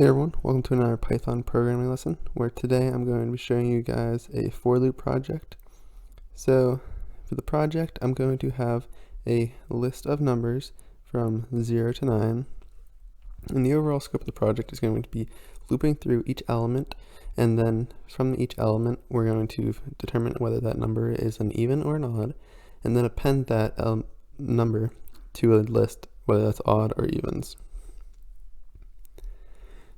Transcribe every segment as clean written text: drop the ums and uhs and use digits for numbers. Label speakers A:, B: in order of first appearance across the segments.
A: Hey everyone, welcome to another Python programming lesson where today I'm going to be showing you guys a for loop project. So for the project I'm going to have a list of numbers from 0 to 9, and the overall scope of the project is going to be looping through each element, and then from each element we're going to determine whether that number is an even or an odd, and then append that number to a list, whether that's odd or evens.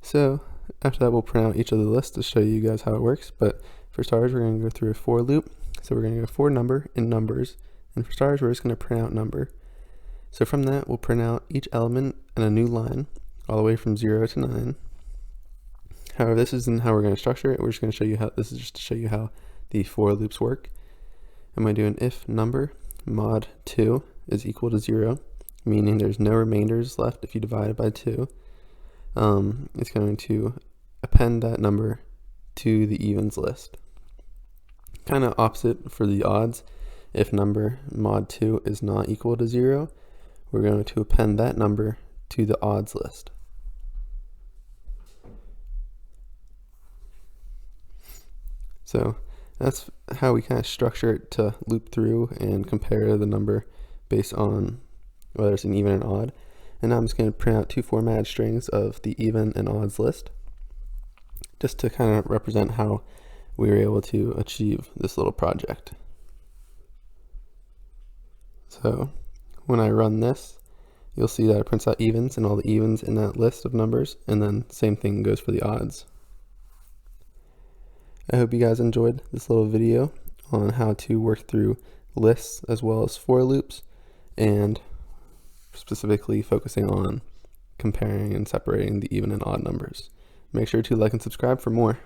A: So after that, we'll print out each of the lists to show you guys how it works. But for starters, we're going to go through a for loop. So we're going to go for number in numbers. And for starters, we're just going to print out number. So from that, we'll print out each element in a new line all the way from 0 to 9. However, this isn't how we're going to structure it. We're just going to show you how, this is just to show you how the for loops work. I'm going to do an if number mod 2 is equal to 0, meaning there's no remainders left if you divide it by 2. It's going to append that number to the evens list. Kind of opposite for the odds. If number mod 2 is not equal to 0, we're going to append that number to the odds list. So that's how we kind of structure it to loop through and compare the number based on whether it's an even or odd. And now I'm just going to print out two formatted strings of the even and odds list, just to kind of represent how we were able to achieve this little project. So when I run this, you'll see that it prints out evens and all the evens in that list of numbers, and then same thing goes for the odds. I hope you guys enjoyed this little video on how to work through lists as well as for loops, and specifically focusing on comparing and separating the even and odd numbers. Make sure to like and subscribe for more.